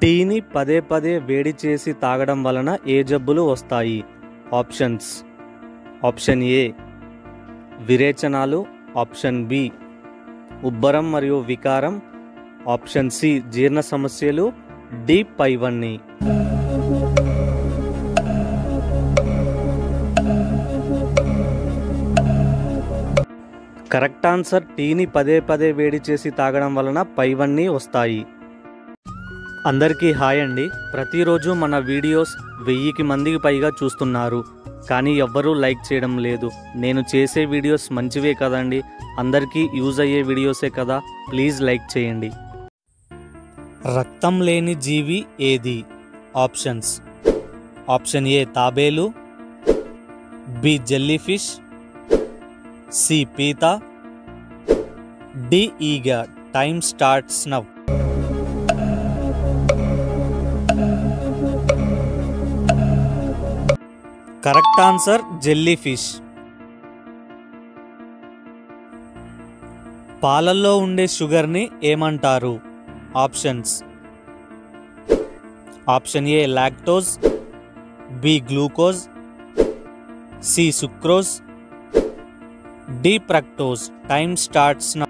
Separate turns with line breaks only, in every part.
టీని పదే పదే వేడి చేసి తాగడం వలన ఏ జబ్బులు వస్తాయి? ఆప్షన్స్: ఆప్షన్ ఏ విరేచనాలు, ఆప్షన్ బి ఉబ్బరం మరియు వికారం, ఆప్షన్ సి జీర్ణ సమస్యలు, డి పైవన్నీ. కరెక్ట్ ఆన్సర్ టీని పదే పదే వేడి చేసి తాగడం వలన పైవన్నీ వస్తాయి. అందరికీ హాయ్ అండి. ప్రతిరోజు మన వీడియోస్ 1000 మందికి పైగా చూస్తున్నారు, కానీ ఎవ్వరూ లైక్ చేయడం లేదు. నేను చేసే వీడియోస్ మంచివే కదండి, అందరికీ యూజ్ అయ్యే వీడియోసే కదా, ప్లీజ్ లైక్ చేయండి. రక్తం లేని జీవి ఏది? ఆప్షన్స్: ఆప్షన్ ఏ తాబేలు, బి జెల్లీఫిష్, సి పీత, డి ఈగ. Time starts now. Correct answer jellyfish. పాలల్లో ఉండే షుగర్ని ఏమంటారు? Options: option A lactose, B glucose, C sucrose, D fructose. Time starts now.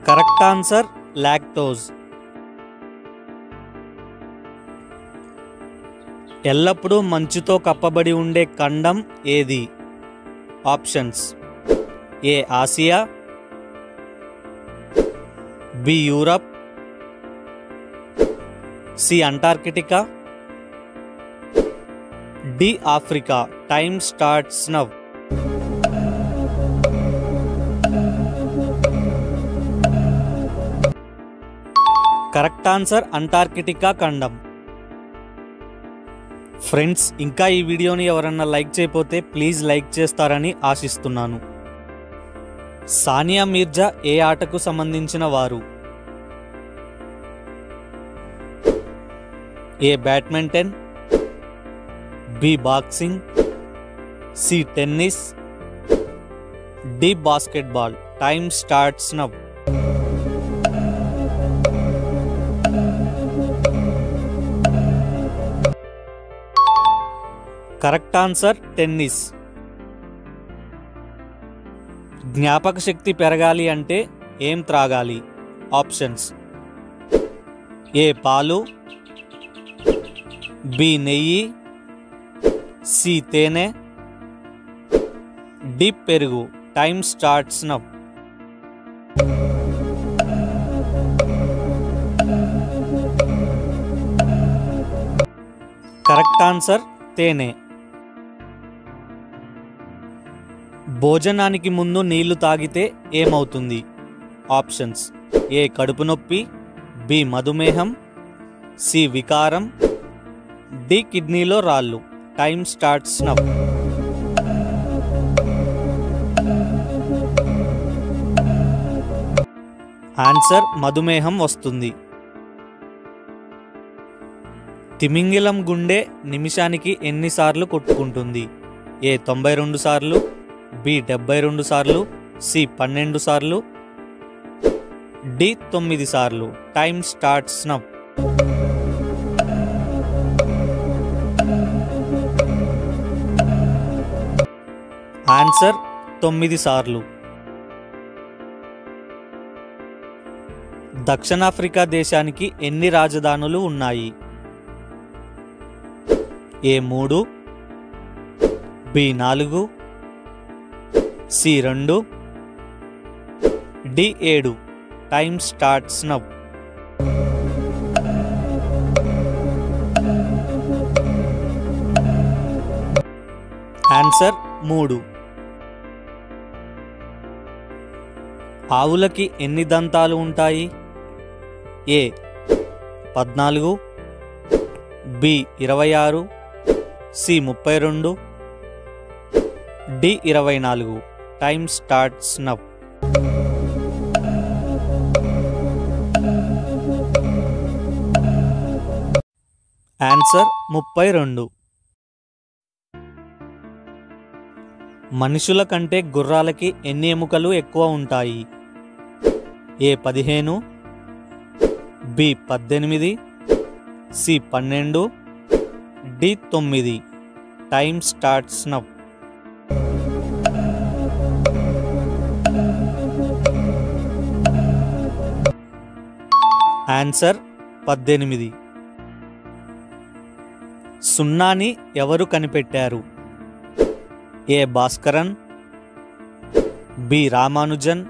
Correct answer lactose. ఎల్లప్పుడూ మంచుతో కప్పబడి ఉండే ఖండం ఏది? Options: A Asia, B Europe, C Antarctica, D Africa. Time starts now. Correct answer Antarctica ఖండం. Friends, ఇంకా ఈ వీడియోని ఎవరన్నా లైక్ చేయకపోతే ప్లీజ్ లైక్ చేస్తారని ఆశిస్తున్నాను. సానియా మీర్జా ఏ ఆటకు సంబంధించిన వారు? A badminton, B boxing, C tennis, D basketball. Time starts now. Correct answer tennis. జ్ఞాపక శక్తి పెరగాలి అంటే ఏం త్రాగాలి? ఆప్షన్స్: ఏ పాలు, బి నెయ్యి, సి తేనె, డి పెరుగు. Time starts now. Correct answer తేనె. భోజనానికి ముందు నీళ్లు తాగితే ఏమవుతుంది? ఆప్షన్స్: ఏ కడుపు నొప్పి, బి మధుమేహం, సి వికారం, డి కిడ్నీలో రాళ్ళు. Time starts now. ఆన్సర్ మధుమేహం వస్తుంది. తిమింగిలం గుండె నిమిషానికి ఎన్నిసార్లు కొట్టుకుంటుంది? ఏ 92 సార్లు, బి 72 సార్లు, సి 12 సార్లు, డి 9 సార్లు. Time starts now. ఆన్సర్ 9 సార్లు. దక్షిణాఫ్రికా దేశానికి ఎన్ని రాజధానులు ఉన్నాయి? A 3, B 4, C 2, D 7. Time starts now. Answer 3. ఆవులకి ఎన్ని దంతాలు ఉంటాయి? A 14, B 26, C 32, D 24. Time starts now. Answer 32. మనుషుల కంటే గుర్రాలకి ఎన్ని ఎముకలు ఎక్కువ ఉంటాయి? A 15, B 18, C 12, D 9. Time starts now. Answer 18. సున్నాని ఎవరు కనిపెట్టారు? A Bhaskaran, B Ramanujan,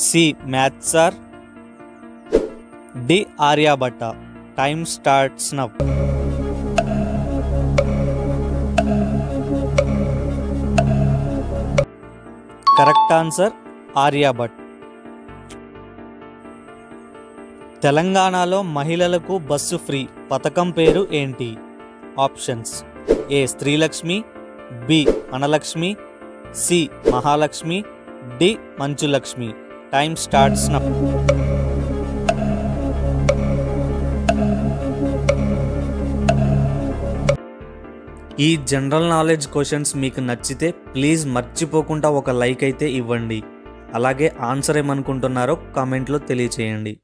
C మ్యాథ్సార్, D Aryabhata. Time starts now. Correct answer Aryabhata. తెలంగాణలో మహిళలకు బస్సు ఫ్రీ పథకం పేరు ఏంటి? Options: A Srilakshmi, B Analakshmi, C Mahalakshmi, D Manchulakshmi. Time starts now. ఈ జనరల్ నాలెడ్జ్ క్వశ్చన్స్ మీకు నచ్చితే ప్లీజ్ మర్చిపోకుండా ఒక లైక్ అయితే ఇవ్వండి. అలాగే ఆన్సర్ ఏమనుకుంటున్నారో కామెంట్లో తెలియచేయండి.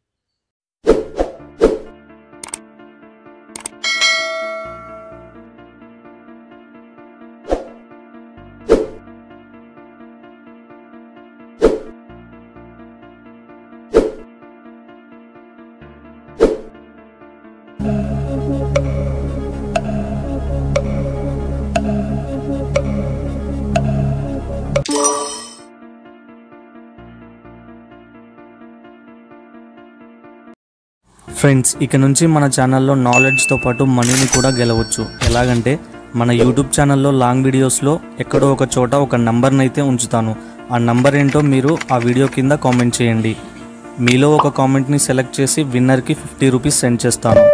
ఫ్రెండ్స్, ఇక నుంచి మన ఛానల్లో నాలెడ్జ్తో పాటు మనీని కూడా గెలవచ్చు. ఎలాగంటే మన యూట్యూబ్ ఛానల్లో లాంగ్ వీడియోస్లో ఎక్కడో ఒక చోట ఒక నంబర్ని అయితే ఉంచుతాను. ఆ నంబర్ ఏంటో మీరు ఆ వీడియో కింద కామెంట్ చేయండి. మీలో ఒక కామెంట్ని సెలెక్ట్ చేసి విన్నర్కి 50 రూపీస్ సెండ్ చేస్తాను.